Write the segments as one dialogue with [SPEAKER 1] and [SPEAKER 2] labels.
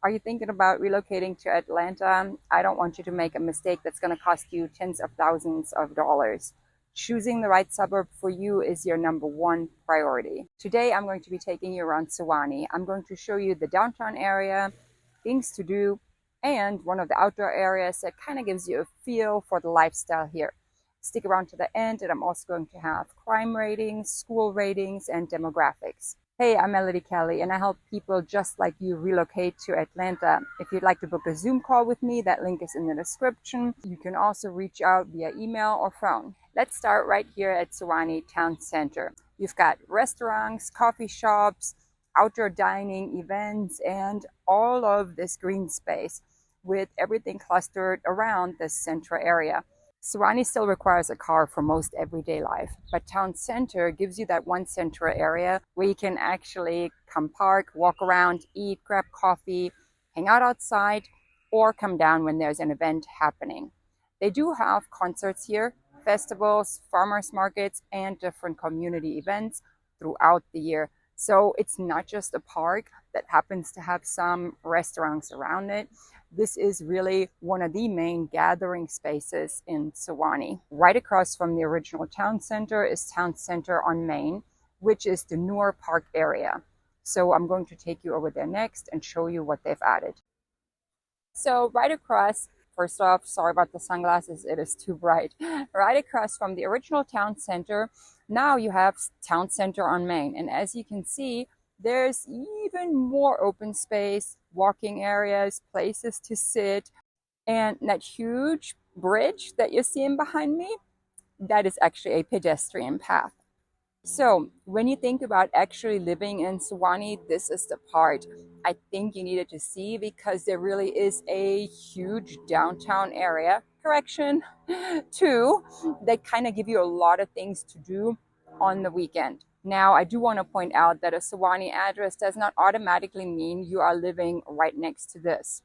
[SPEAKER 1] Are you thinking about relocating to Atlanta? I don't want you to make a mistake that's going to cost you tens of thousands of dollars. Choosing the right suburb for you is your number one priority. Today, I'm going to be taking you around Suwanee. I'm going to show you the downtown area, things to do, and one of the outdoor areas that kind of gives you a feel for the lifestyle here. Stick around to the end, and I'm also going to have crime ratings, school ratings, and demographics. Hey, I'm Kelley, and I help people just like you relocate to Atlanta. If you'd like to book a Zoom call with me, that link is in the description. You can also reach out via email or phone. Let's start right here at Suwanee Town Center. You've got restaurants, coffee shops, outdoor dining, events, and all of this green space with everything clustered around the central area. Suwanee still requires a car for most everyday life, but Town Center gives you that one central area where you can actually come park, walk around, eat, grab coffee, hang out outside, or come down when there's an event happening. They do have concerts here, festivals, farmers markets, and different community events throughout the year. So it's not just a park that happens to have some restaurants around it. This is really one of the main gathering spaces in Suwanee. Right across from the original town center is Town Center on Main, which is the newer park area. So I'm going to take you over there next and show you what they've added. So right across, first off, sorry about the sunglasses, it is too bright. Right across from the original town center, now you have Town Center on Main. And as you can see, there's even more open space, walking areas, places to sit, and that huge bridge that you're seeing behind me, that is actually a pedestrian path. So when you think about actually living in Suwanee, this is the part I think you needed to see, because there really is a huge downtown area, correction, too, that kind of give you a lot of things to do on the weekend. Now, I do want to point out that a Suwanee address does not automatically mean you are living right next to this.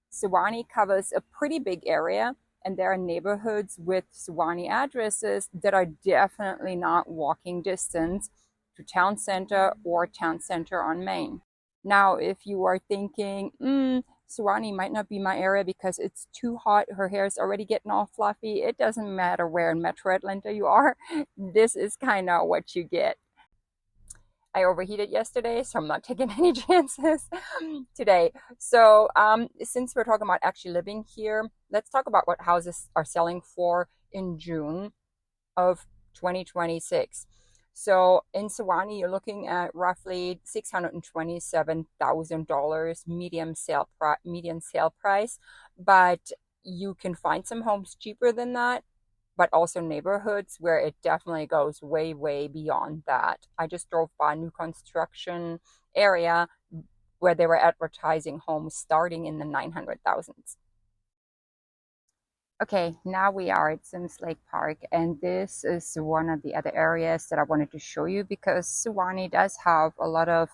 [SPEAKER 1] Suwanee covers a pretty big area, and there are neighborhoods with Suwanee addresses that are definitely not walking distance to Town Center or Town Center on Main. Now, if you are thinking, Suwanee might not be my area because it's too hot, her hair is already getting all fluffy, it doesn't matter where in Metro Atlanta you are, this is kind of what you get. I overheated yesterday, so I'm not taking any chances today. So since we're talking about actually living here, let's talk about what houses are selling for in June of 2026. So in Suwanee, you're looking at roughly $627,000 median sale price, but you can find some homes cheaper than that, but also neighborhoods where it definitely goes way, way beyond that. I just drove by a new construction area where they were advertising homes starting in the 900,000s. Okay, now we are at Sims Lake Park, and this is one of the other areas that I wanted to show you because Suwanee does have a lot of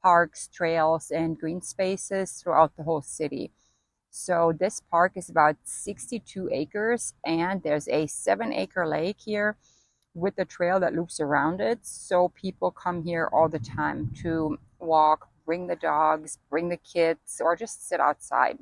[SPEAKER 1] parks, trails, and green spaces throughout the whole city. So this park is about 62 acres, and there's a 7-acre lake here with a trail that loops around it. So people come here all the time to walk, bring the dogs, bring the kids, or just sit outside.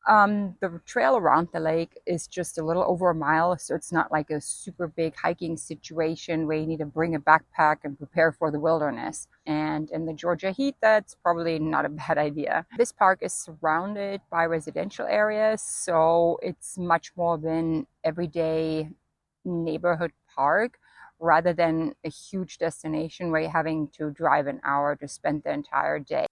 [SPEAKER 1] The trail around the lake is just a little over a mile, so it's not like a super big hiking situation where you need to bring a backpack and prepare for the wilderness. And in the Georgia heat, that's probably not a bad idea. This park is surrounded by residential areas, so it's much more of an everyday neighborhood park rather than a huge destination where you're having to drive an hour to spend the entire day.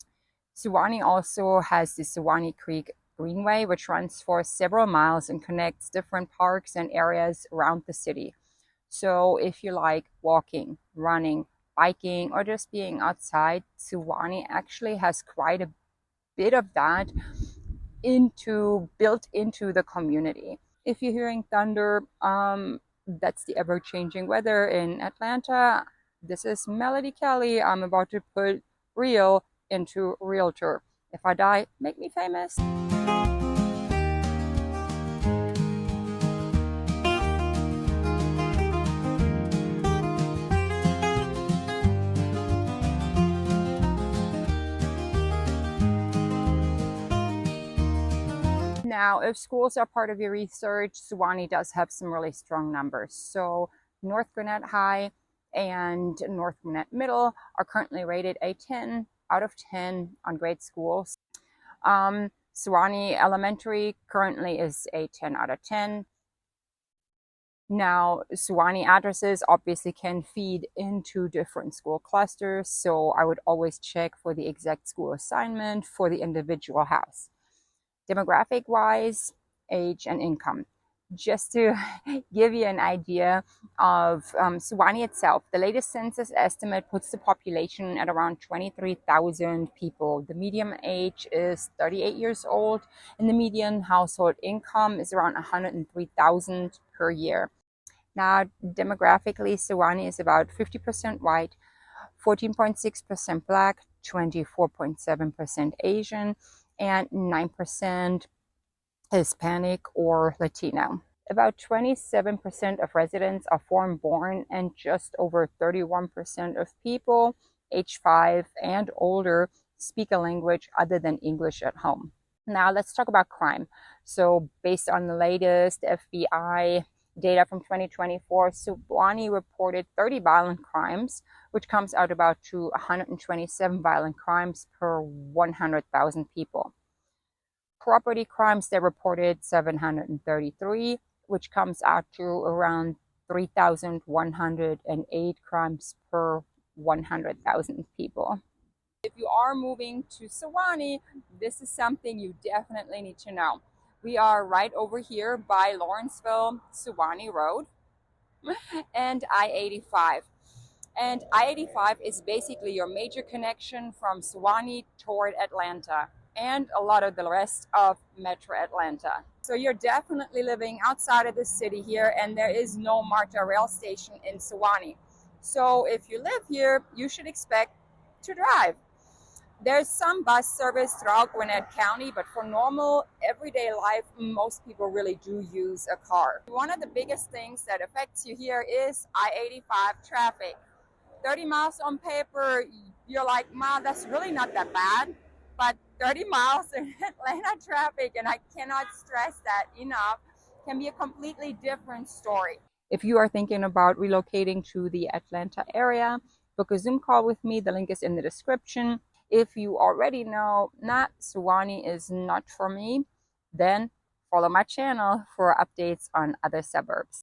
[SPEAKER 1] Suwanee also has the Suwanee Creek Greenway, which runs for several miles and connects different parks and areas around the city. So if you like walking, running, biking, or just being outside, Suwanee actually has quite a bit of that built into the community. If you're hearing thunder, that's the ever-changing weather in Atlanta. This is Kelley. I'm about to put real into Realtor. If I die, make me famous. Now, if schools are part of your research, Suwanee does have some really strong numbers. So North Gwinnett High and North Gwinnett Middle are currently rated a 10 out of 10 on great schools. Suwanee Elementary currently is a 10 out of 10. Now, Suwanee addresses obviously can feed into different school clusters, so I would always check for the exact school assignment for the individual house. Demographic-wise, age and income. Just to give you an idea of Suwanee itself, the latest census estimate puts the population at around 23,000 people. The median age is 38 years old, and the median household income is around 103,000 per year. Now, demographically, Suwanee is about 50% white, 14.6% Black, 24.7% Asian, and 9% Hispanic or Latino. About 27% of residents are foreign-born, and just over 31% of people age 5 and older speak a language other than English at home. Now, let's talk about crime. So, based on the latest FBI data from 2024, Suwanee reported 30 violent crimes, which comes out about to 127 violent crimes per 100,000 people. Property crimes, they reported 733, which comes out to around 3,108 crimes per 100,000 people. If you are moving to Suwanee, this is something you definitely need to know. We are right over here by Lawrenceville, Suwanee Road, and I-85. And I-85 is basically your major connection from Suwanee toward Atlanta and a lot of the rest of Metro Atlanta. So you're definitely living outside of the city here, and there is no MARTA rail station in Suwanee. So if you live here, you should expect to drive. There's some bus service throughout Gwinnett County, but for normal everyday life, most people really do use a car. One of the biggest things that affects you here is I-85 traffic. 30 miles on paper, you're like, wow, that's really not that bad. But 30 miles in Atlanta traffic, and I cannot stress that enough, can be a completely different story. If you are thinking about relocating to the Atlanta area, book a Zoom call with me. The link is in the description. If you already know, Suwanee is not for me, then follow my channel for updates on other suburbs.